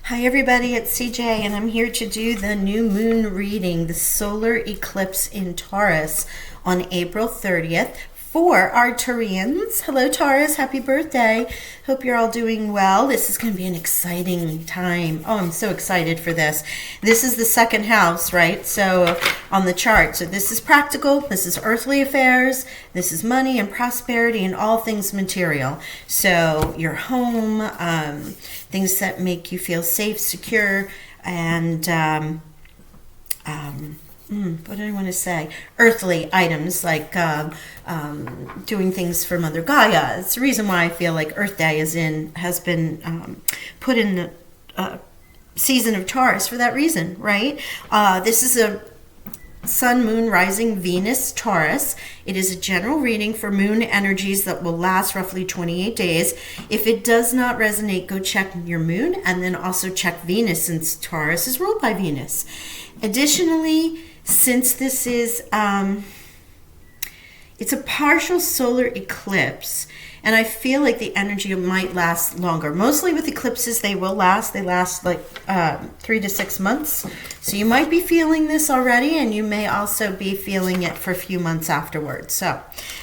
Hi everybody, it's CJ and I'm here to do the new moon reading, the solar eclipse in Taurus on April 30th for our Taurians. Hello Taurus, happy birthday. Hope you're all doing well. This is going to be an exciting time. Oh, I'm so excited for this. This is the second house, right? So on the chart. So this is practical, this is earthly affairs, this is money and prosperity and all things material. So your home, things that make you feel safe, secure, and what do I want to say? Earthly items like doing things for Mother Gaia. It's the reason why I feel like Earth Day has been put in the season of Taurus for that reason, right? This is a Sun, Moon, Rising, Venus, Taurus. It is a general reading for moon energies that will last roughly 28 days. If it does not resonate, go check your moon and then also check Venus, since Taurus is ruled by Venus. Additionally, since this is it's a partial solar eclipse, and I feel like the energy might last longer. Mostly with eclipses, they will last. They last like 3 to 6 months. So you might be feeling this already, and you may also be feeling it for a few months afterwards. So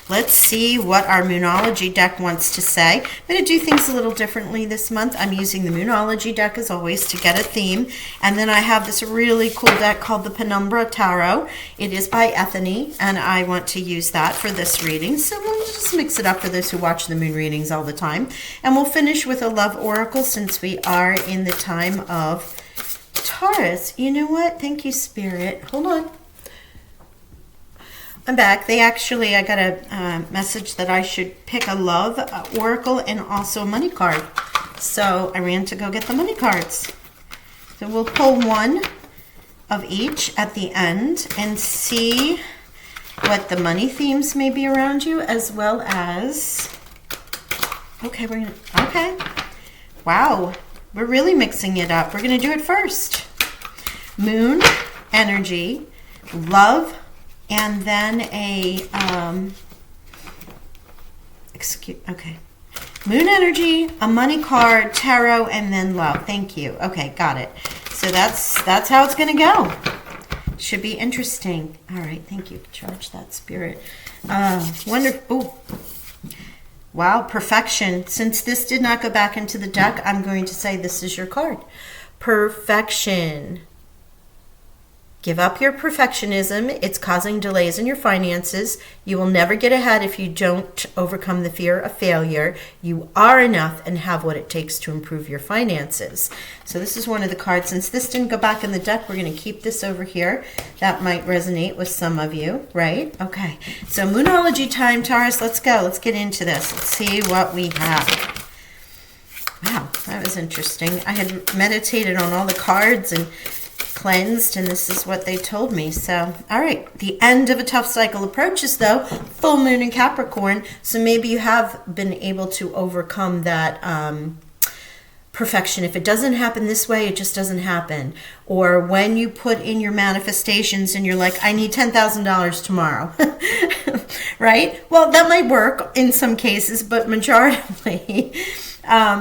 let's see what our Moonology deck wants to say. I'm going to do things a little differently this month. I'm using the Moonology deck as always to get a theme. And then I have this really cool deck called the Penumbra Tarot. It is by Ethany, and I want to use that for this reading. So we'll just mix it up for those who watch the moon readings all the time. And we'll finish with a love oracle since we are in the time of Taurus. You know what? Thank you, Spirit. Hold on. I'm back. I got a message that I should pick a love oracle and also a money card. So I ran to go get the money cards. So we'll pull one of each at the end and see what the money themes may be around you, as well as, okay. Wow. We're really mixing it up. We're going to do it first. Moon, energy, love, and then moon energy, a money card, tarot, and then love. Thank you. Okay, got it. So that's how it's going to go. Should be interesting. All right, thank you. Charge that, Spirit. Wonderful. Wow, perfection. Since this did not go back into the deck, I'm going to say this is your card. Perfection. Give up your perfectionism. It's causing delays in your finances. You will never get ahead if you don't overcome the fear of failure. You are enough and have what it takes to improve your finances. So this is one of the cards. Since this didn't go back in the deck, we're going to keep this over here. That might resonate with some of you, right? Okay. So Moonology time, Taurus. Let's go. Let's get into this. Let's see what we have. Wow, that was interesting. I had meditated on all the cards and cleansed, and this is what they told me. So, all right, the end of a tough cycle approaches, though. Full moon in Capricorn, so maybe you have been able to overcome that perfection. If it doesn't happen this way, it just doesn't happen. Or when you put in your manifestations and you're like, I need $10,000 tomorrow, right? Well, that might work in some cases, but majority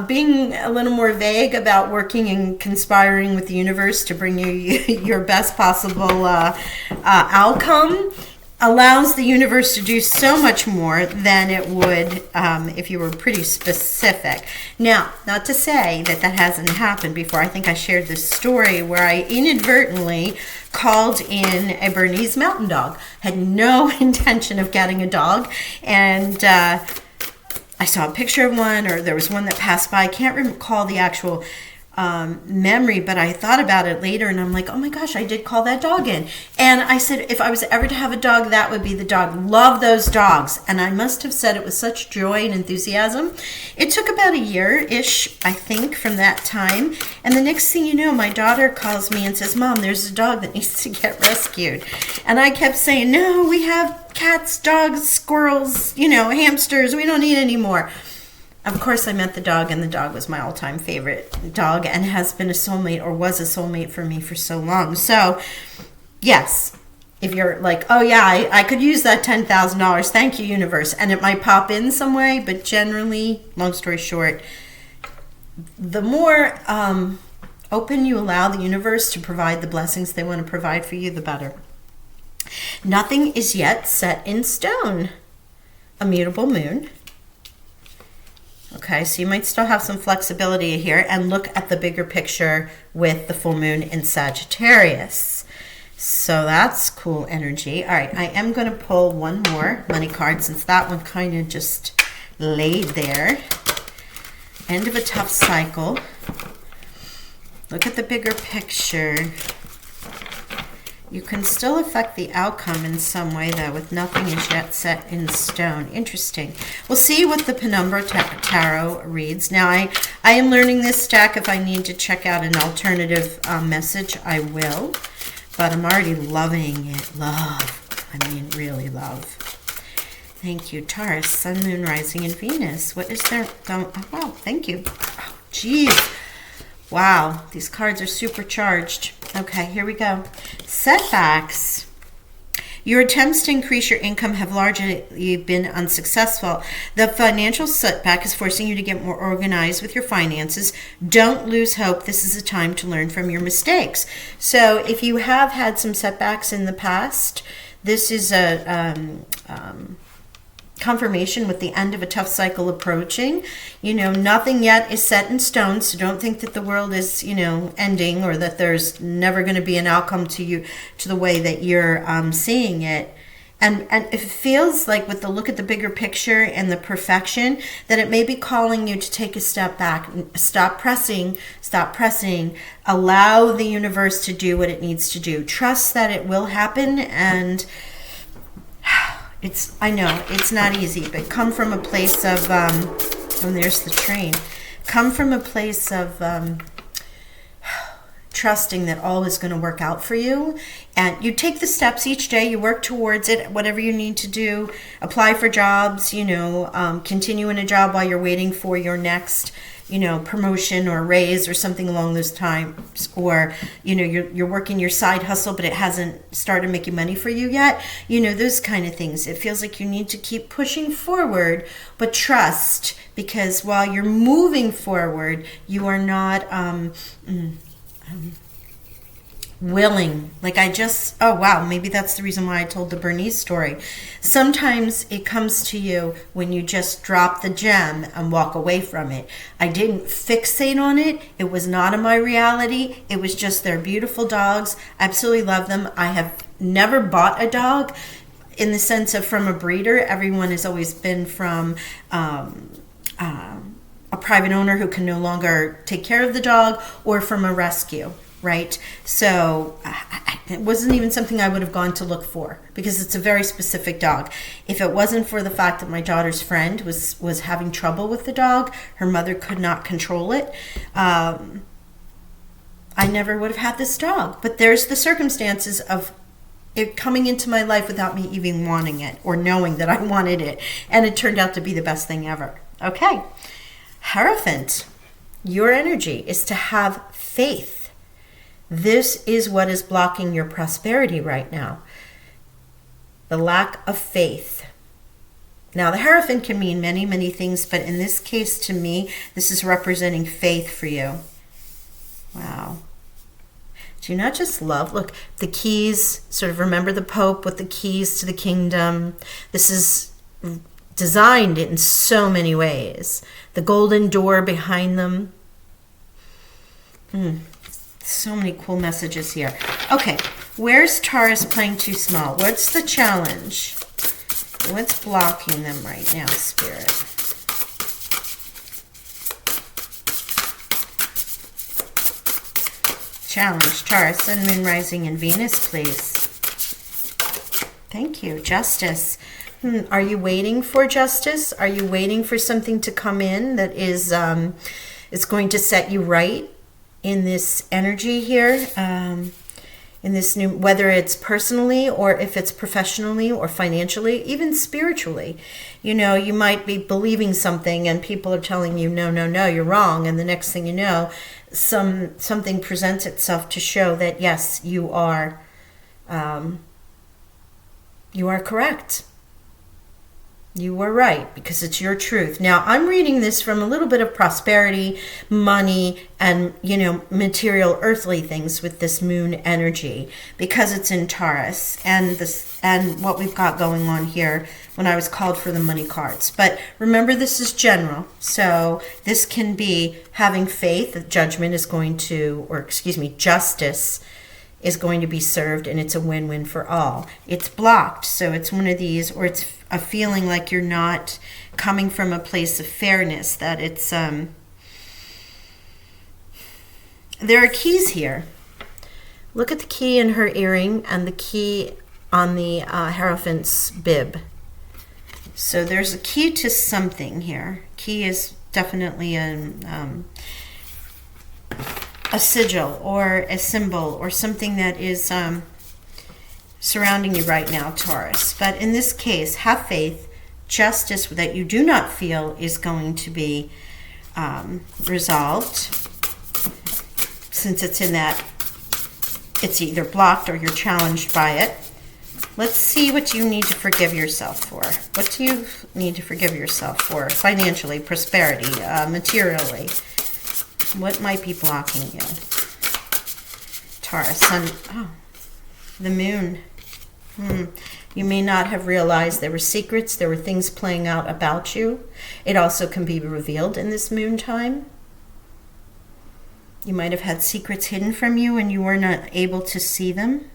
being a little more vague about working and conspiring with the universe to bring you your best possible outcome allows the universe to do so much more than it would if you were pretty specific. Now, not to say that hasn't happened before. I think I shared this story where I inadvertently called in a Bernese mountain dog. Had no intention of getting a dog, and I saw a picture of one, or there was one that passed by. I can't recall the actual memory, but I thought about it later, and I'm like, oh my gosh, I did call that dog in. And I said, if I was ever to have a dog, that would be the dog. Love those dogs. And I must have said it with such joy and enthusiasm. It took about a year-ish, I think, from that time. And the next thing you know, my daughter calls me and says, Mom, there's a dog that needs to get rescued. And I kept saying, no, we have cats, dogs, squirrels, hamsters. We don't need any more. Of course, I met the dog, and the dog was my all-time favorite dog and has been a soulmate, or was a soulmate for me for so long. So, yes, if you're like, oh yeah, I could use that $10,000, thank you, universe, and it might pop in some way, but generally, long story short, the more open you allow the universe to provide the blessings they want to provide for you, the better. Nothing is yet set in stone. A mutable moon. Okay, so you might still have some flexibility here, and look at the bigger picture with the full moon in Sagittarius. So that's cool energy. All right, I am going to pull one more money card since that one kind of just laid there. End of a tough cycle. Look at the bigger picture. You can still affect the outcome in some way, though, with nothing is yet set in stone. Interesting. We'll see what the Penumbra Tarot reads. Now, I am learning this deck. If I need to check out an alternative message, I will. But I'm already loving it. Love. I mean, really love. Thank you. Taurus, Sun, Moon, Rising, and Venus. What is there? Oh, wow. Thank you. Oh, geez. Wow. These cards are supercharged. Okay, here we go. Setbacks. Your attempts to increase your income have largely been unsuccessful. The financial setback is forcing you to get more organized with your finances. Don't lose hope. This is a time to learn from your mistakes. So if you have had some setbacks in the past, this is a confirmation with the end of a tough cycle approaching. You know, nothing yet is set in stone, so don't think that the world is, you know, ending, or that there's never going to be an outcome to you, to the way that you're seeing it. And it feels like, with the look at the bigger picture and the perfection, that it may be calling you to take a step back, stop pressing, allow the universe to do what it needs to do. Trust that it will happen, and I know it's not easy, but come from a place of, and there's the train. Come from a place of trusting that all is going to work out for you. And you take the steps each day, you work towards it, whatever you need to do. Apply for jobs, you know, continue in a job while you're waiting for your next, you know, promotion or raise or something along those times. Or, you know, you're working your side hustle, but it hasn't started making money for you yet. You know, those kind of things. It feels like you need to keep pushing forward, but trust, because while you're moving forward, you are not willing. Like oh wow, maybe that's the reason why I told the Bernice story. Sometimes it comes to you when you just drop the gem and walk away from it. I didn't fixate on it. It was not in my reality. It was just, they're beautiful dogs. I absolutely love them. I have never bought a dog in the sense of from a breeder. Everyone has always been from a private owner who can no longer take care of the dog, or from a rescue. Right? So it wasn't even something I would have gone to look for, because it's a very specific dog. If it wasn't for the fact that my daughter's friend was having trouble with the dog, her mother could not control it, I never would have had this dog. But there's the circumstances of it coming into my life without me even wanting it or knowing that I wanted it. And it turned out to be the best thing ever. Okay. Hierophant, your energy is to have faith. This is what is blocking your prosperity right now. The lack of faith. Now, the Hierophant can mean many, many things, but in this case, to me, this is representing faith for you. Wow. Do you not just love? Look, the keys, sort of remember the Pope with the keys to the kingdom. This is designed in so many ways. The golden door behind them. So many cool messages here. Okay, where's Taurus playing too small? What's the challenge? What's blocking them right now, Spirit? Challenge, Taurus, Sun, Moon, Rising, and Venus, please. Thank you. Justice. Are you waiting for justice? Are you waiting for something to come in that is going to set you right? In this energy here, in this new, whether it's personally or if it's professionally or financially, even spiritually. You know, you might be believing something and people are telling you, no, you're wrong. And the next thing you know, something presents itself to show that, yes, you are correct. You were right, because it's your truth. Now, I'm reading this from a little bit of prosperity, money, and, material, earthly things with this moon energy, because it's in Taurus, and what we've got going on here when I was called for the money cards. But remember, this is general. So this can be having faith that judgment is going to, justice is going to be served, and it's a win-win for all. It's blocked, so it's one of these, or it's a feeling like you're not coming from a place of fairness, that it's there are keys here. Look at the key in her earring and the key on the Hierophant's bib. So there's a key to something here. Key is definitely a sigil or a symbol or something that is surrounding you right now, Taurus. But in this case, have faith. Justice that you do not feel is going to be resolved, since it's in that it's either blocked or you're challenged by it. Let's see what you need to forgive yourself for. What do you need to forgive yourself for? Financially, prosperity, materially. What might be blocking you? Taurus, the moon. You may not have realized there were secrets, there were things playing out about you. It also can be revealed in this moon time. You might have had secrets hidden from you and you were not able to see them.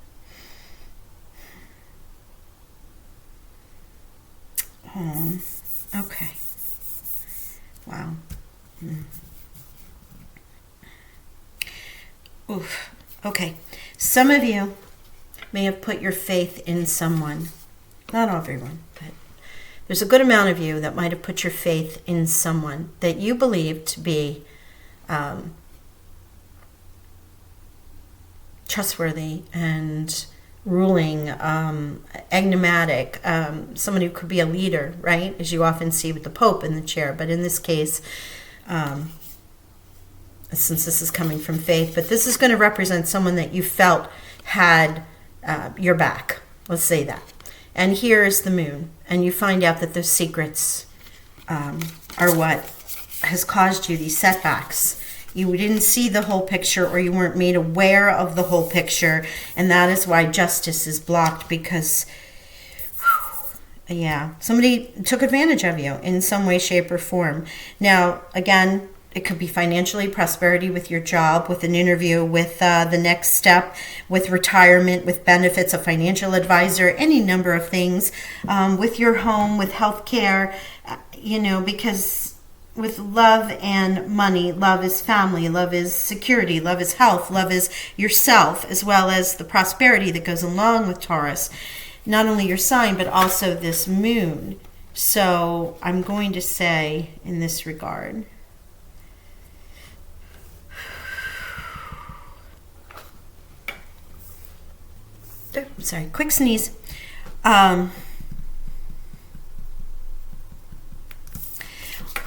Okay. Wow. Oof. Okay. Some of you may have put your faith in someone. Not everyone, but there's a good amount of you that might have put your faith in someone that you believed to be trustworthy and ruling, enigmatic, someone who could be a leader, right? As you often see with the Pope in the chair. But in this case, since this is coming from faith, but this is going to represent someone that you felt had your back. Let's say that. And here is the moon. And you find out that those secrets are what has caused you these setbacks. You didn't see the whole picture, or you weren't made aware of the whole picture. And that is why justice is blocked, because, somebody took advantage of you in some way, shape, or form. Now, again, it could be financially, prosperity with your job, with an interview, with the next step, with retirement, with benefits, a financial advisor, any number of things, with your home, with healthcare, because with love and money, love is family, love is security, love is health, love is yourself, as well as the prosperity that goes along with Taurus. Not only your sign, but also this moon. So I'm going to say in this regard, quick sneeze.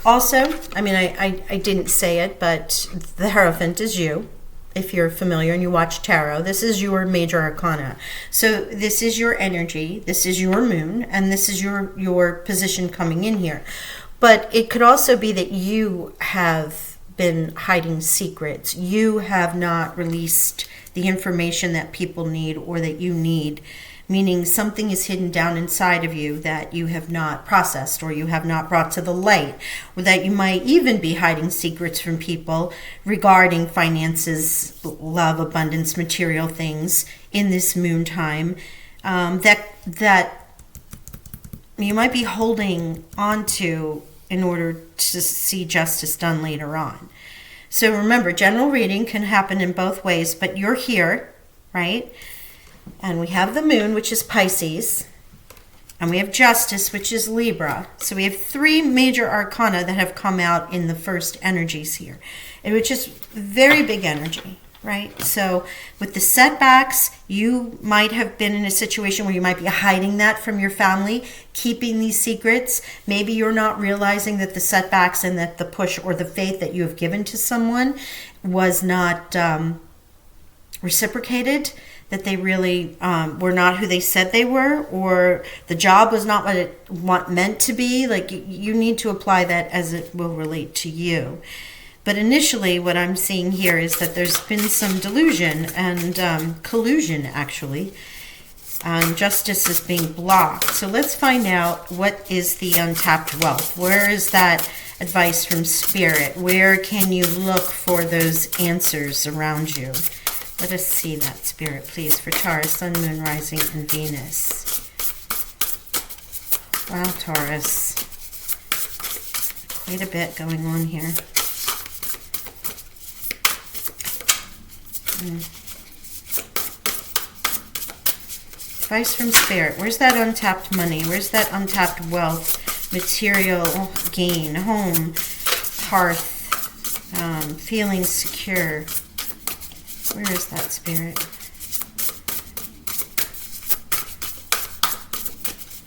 Also, I didn't say it, but the Hierophant is you. If you're familiar and you watch tarot, this is your major arcana. So this is your energy, this is your moon, and this is your position coming in here. But it could also be that you have been hiding secrets. You have not released the information that people need or that you need, meaning something is hidden down inside of you that you have not processed or you have not brought to the light, or that you might even be hiding secrets from people regarding finances, love, abundance, material things in this moon time, that you might be holding on to in order to see justice done later on. So remember, general reading can happen in both ways, but you're here, right? And we have the moon, which is Pisces, and we have justice, which is Libra. So we have three major arcana that have come out in the first energies here, which is very big energy, right? So with the setbacks, you might have been in a situation where you might be hiding that from your family, keeping these secrets. Maybe you're not realizing that the setbacks and that the push or the faith that you have given to someone was not reciprocated, that they really were not who they said they were, or the job was not what it meant to be. Like, you need to apply that as it will relate to you. But initially, what I'm seeing here is that there's been some delusion and collusion, actually. Justice is being blocked. So let's find out, what is the untapped wealth? Where is that advice from Spirit? Where can you look for those answers around you? Let us see that, Spirit, please, for Taurus, Sun, Moon, Rising, and Venus. Wow, Taurus. Quite a bit going on here. Advice from Spirit. Where's that untapped money? Where's that untapped wealth? Material gain, home, hearth, feeling secure. Where is that, Spirit?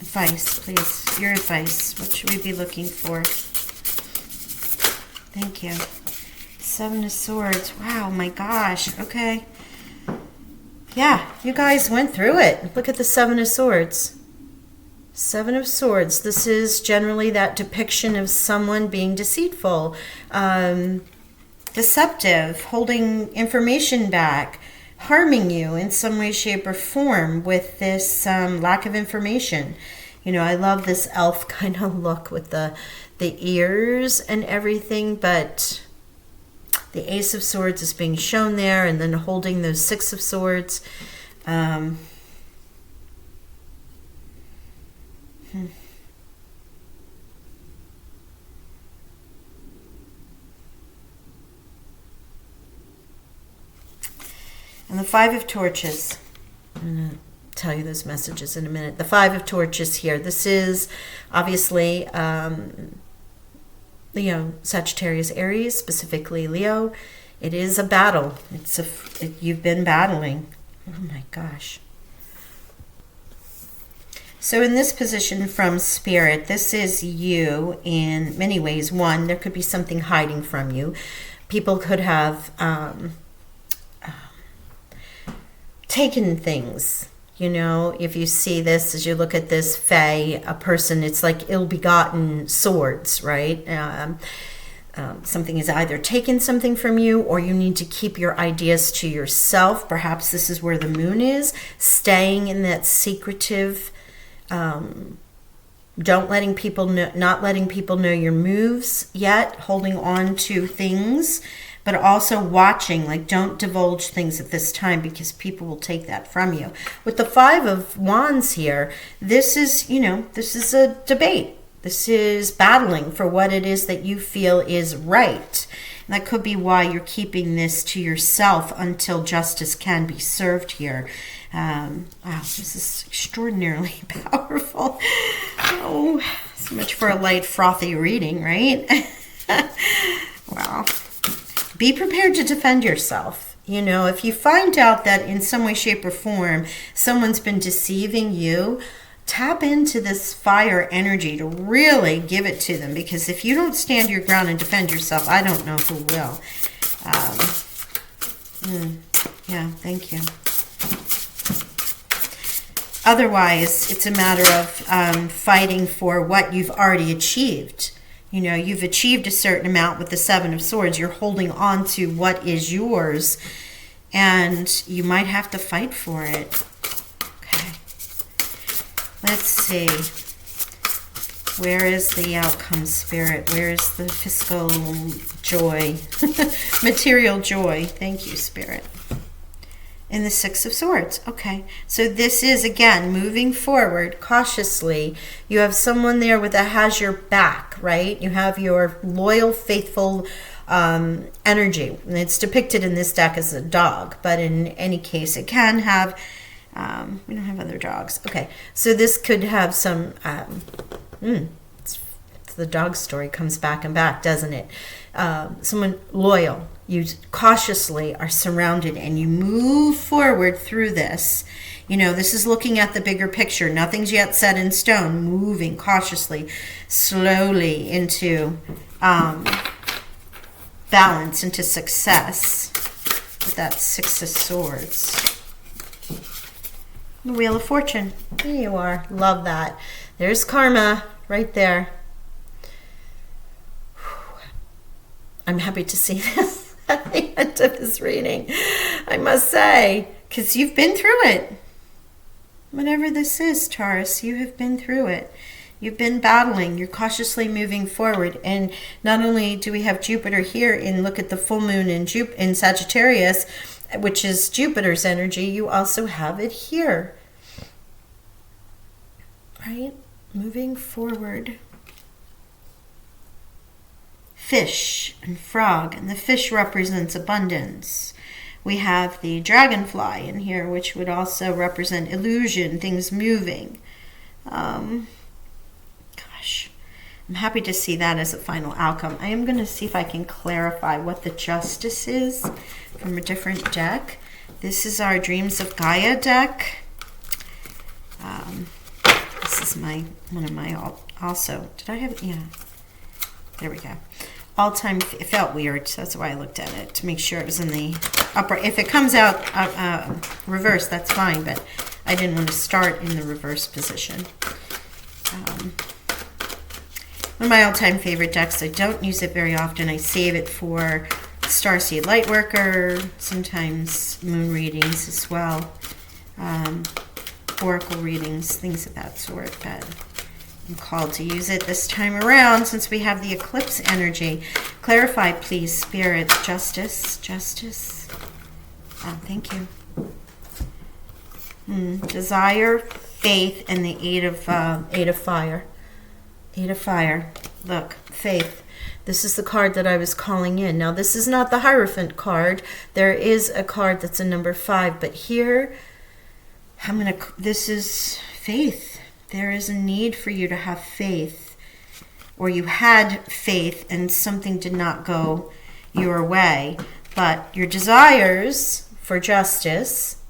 Advice, please. Your advice. What should we be looking for? Thank you. Seven of Swords. Wow, my gosh. Okay. Yeah, you guys went through it. Look at the Seven of Swords. Seven of Swords. This is generally that depiction of someone being deceitful, deceptive, holding information back, harming you in some way, shape, or form with this lack of information. You know, I love this elf kind of look with the ears and everything, but the Ace of Swords is being shown there, and then holding those Six of Swords. And the Five of Torches. I'm going to tell you those messages in a minute. The Five of Torches here. This is obviously Leo, Sagittarius, Aries, specifically Leo. It is a battle. You've been battling. Oh my gosh. So in this position from Spirit, this is you in many ways. One, there could be something hiding from you. People could have taken things. You know, if you see this, as you look at this Fae, a person, it's like ill-begotten swords, right? Something is either taken something from you, or you need to keep your ideas to yourself. Perhaps this is where the moon is, staying in that secretive, not letting people know your moves yet, holding on to things, but also watching, like, don't divulge things at this time because people will take that from you. With the Five of Wands here, this is, this is a debate. This is battling for what it is that you feel is right. And that could be why you're keeping this to yourself until justice can be served here. Wow, this is extraordinarily powerful. Oh, so much for a light, frothy reading, right? Wow. Be prepared to defend yourself. You know, if you find out that in some way, shape, or form, someone's been deceiving you, tap into this fire energy to really give it to them. Because if you don't stand your ground and defend yourself, I don't know who will. Yeah, thank you. Otherwise, it's a matter of fighting for what you've already achieved. You know, you've achieved a certain amount with the Seven of Swords. You're holding on to what is yours, and you might have to fight for it. Okay. Let's see. Where is the outcome, Spirit? Where is the fiscal joy? Material joy. Thank you, Spirit. In the Six of Swords. Okay. So this is, again, moving forward cautiously. You have someone there that has your back, right? You have your loyal, faithful energy. And it's depicted in this deck as a dog, but in any case, it can have, we don't have other dogs. Okay. So this could have some, the dog story comes back and back, doesn't it? Someone loyal. You cautiously are surrounded and you move forward through this. You know, this is looking at the bigger picture. Nothing's yet set in stone. Moving cautiously, slowly into balance, into success with that Six of Swords. The Wheel of Fortune. There you are. Love that. There's karma right there. I'm happy to see this at the end of this reading, I must say, because you've been through it. Whatever this is, Taurus, you have been through it. You've been battling. You're cautiously moving forward. And not only do we have Jupiter here, and look at the full moon in Sagittarius, which is Jupiter's energy, you also have it here. Right? Moving forward. Fish and frog, and the fish represents abundance. We have the dragonfly in here, which would also represent illusion, things moving. Gosh, I'm happy to see that as a final outcome. I am going to see if I can clarify what the Justice is from a different deck. This is our Dreams of Gaia deck. This is one of my also. Did I have? Yeah. There we go. All-time, it felt weird, so that's why I looked at it, to make sure it was in the upper. If it comes out reverse, that's fine, but I didn't want to start in the reverse position. One of my all-time favorite decks. I don't use it very often. I save it for Starseed Lightworker, sometimes moon readings as well, oracle readings, things of that sort, but I'm called to use it this time around since we have the eclipse energy. Clarify, please, Spirit. Justice. Oh, thank you. Desire, faith, and the Eight of Fire. Eight of Fire. Look, faith. This is the card that I was calling in. Now, this is not the Hierophant card. There is a card that's a number 5, but here, this is faith. There is a need for you to have faith, or you had faith and something did not go your way. But your desires for justice,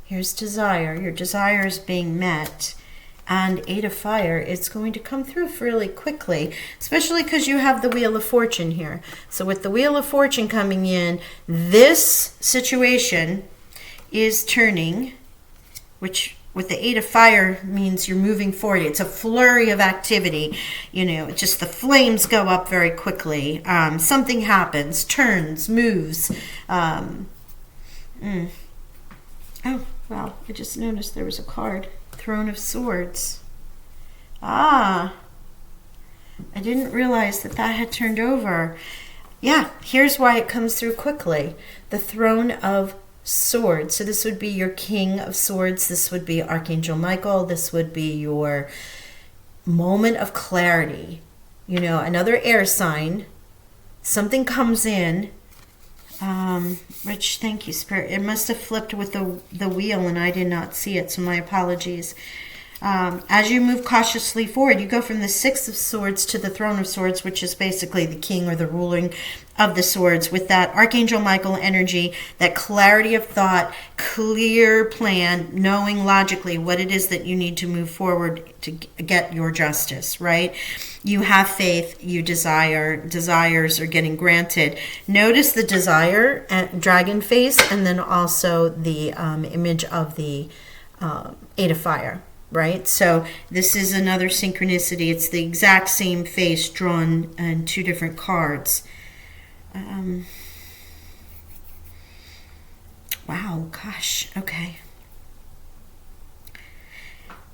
here's desire, your desire is being met. And Eight of Fire, it's going to come through really quickly, especially because you have the Wheel of Fortune here. So with the Wheel of Fortune coming in, this situation is turning, which with the Eight of Fire means you're moving forward. It's a flurry of activity. You know, just the flames go up very quickly. Something happens, turns, moves. Oh, well, I just noticed there was a card. Throne of Swords. I didn't realize that had turned over. Yeah, here's why it comes through quickly. The Throne of Swords. So this would be your King of Swords. This would be Archangel Michael. This would be your moment of clarity. You know, another air sign. Something comes in. Rich, thank you, Spirit. It must have flipped with the wheel and I did not see it, so my apologies. As you move cautiously forward, you go from the Six of Swords to the Throne of Swords, which is basically the king or the ruling of the swords, with that Archangel Michael energy, that clarity of thought, clear plan, knowing logically what it is that you need to move forward to get your justice, right? You have faith, you desires are getting granted. Notice the desire, dragon face, and then also the image of the Eight of Fire. Right? So this is another synchronicity. It's the exact same face drawn in two different cards. Wow, gosh, okay.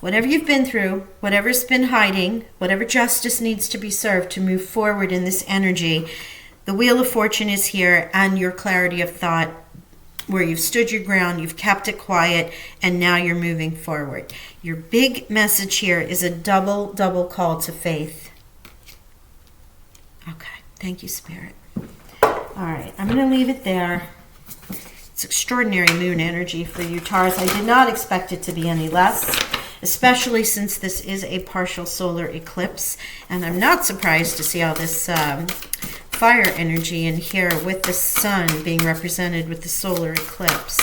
Whatever you've been through, whatever's been hiding, whatever justice needs to be served to move forward in this energy, the Wheel of Fortune is here, and your clarity of thought, where you've stood your ground, you've kept it quiet, and now you're moving forward. Your big message here is a double call to faith. Okay, thank you, Spirit. All right, I'm going to leave it there. It's extraordinary moon energy for you, Taurus. I did not expect it to be any less, especially since this is a partial solar eclipse, and I'm not surprised to see all this fire energy in here with the sun being represented with the solar eclipse.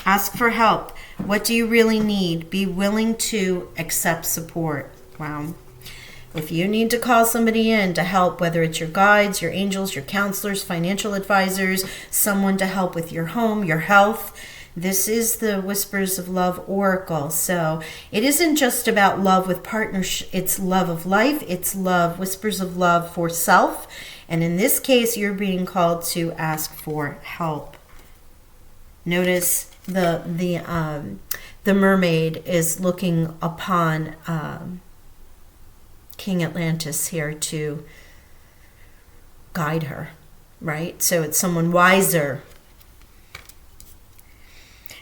Ask for help. What do you really need? Be willing to accept support. Wow. If you need to call somebody in to help, whether it's your guides, your angels, your counselors, financial advisors, someone to help with your home, your health, this is the Whispers of Love Oracle. So it isn't just about love with partnership. It's love of life. It's love, whispers of love for self. And in this case, you're being called to ask for help. Notice the mermaid is looking upon King Atlantis here to guide her, right? So it's someone wiser.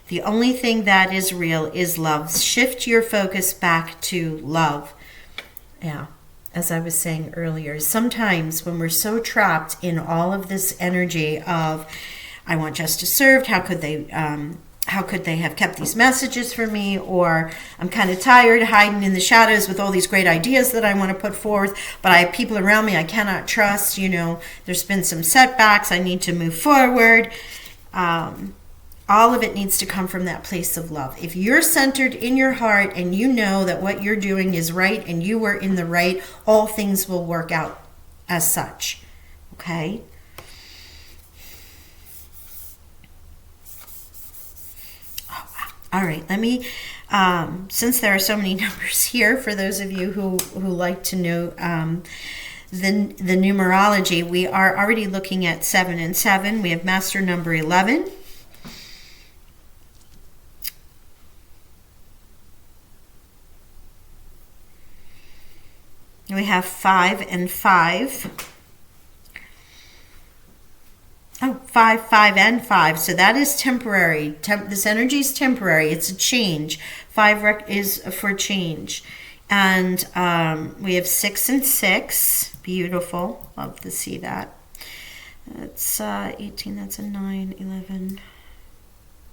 The only thing that is real is love. Shift your focus back to love. Yeah, as I was saying earlier, sometimes when we're so trapped in all of this energy of, I want justice served, how could they have kept these messages for me? Or I'm kind of tired hiding in the shadows with all these great ideas that I want to put forth, but I have people around me I cannot trust. There's been some setbacks. I need to move forward. All of it needs to come from that place of love. If you're centered in your heart and you know that what you're doing is right and you are in the right, all things will work out as such. Okay? Oh, wow. All right, let me, since there are so many numbers here, for those of you who like to know the numerology, we are already looking at 7 and 7. We have master number 11. We have 5 and 5. Oh, 5, 5, and 5. So that is temporary. This energy is temporary. It's a change. 5 is for change. And we have 6 and 6. Beautiful. Love to see that. That's 18. That's a 9, 11,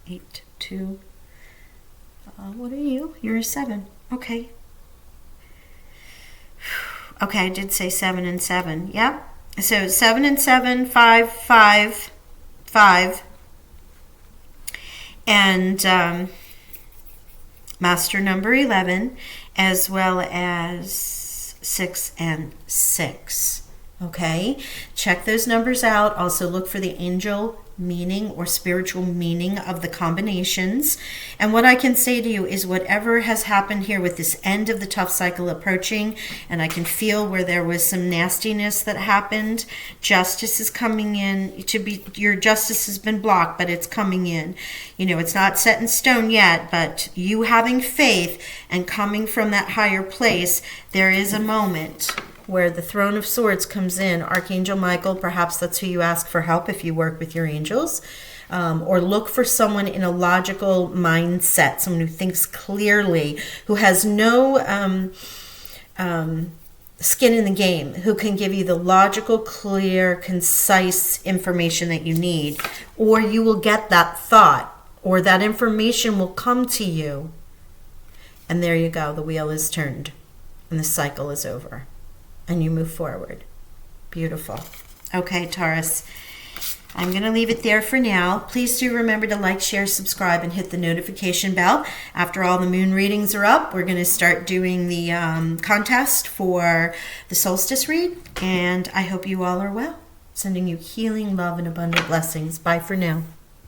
8, 2. What are you? You're a 7. Okay. Okay, I did say 7 and 7. Yep. So 7 and 7, 5, 5, 5. And master number 11, as well as 6 and 6. Okay? Check those numbers out. Also look for the angel meaning or spiritual meaning of the combinations. And what I can say to you is whatever has happened here with this end of the tough cycle approaching, and I can feel where there was some nastiness that happened, justice is coming in. Your justice has been blocked, but it's coming in. It's not set in stone yet, but you having faith and coming from that higher place, there is a moment where the Throne of Swords comes in. Archangel Michael, perhaps that's who you ask for help if you work with your angels. Or look for someone in a logical mindset, someone who thinks clearly, who has no skin in the game, who can give you the logical, clear, concise information that you need. Or you will get that thought, or that information will come to you. And there you go, the wheel is turned, and the cycle is over. And you move forward. Beautiful. Okay, Taurus. I'm going to leave it there for now. Please do remember to like, share, subscribe, and hit the notification bell. After all the moon readings are up, we're going to start doing the contest for the solstice read. And I hope you all are well. Sending you healing, love, and abundant blessings. Bye for now.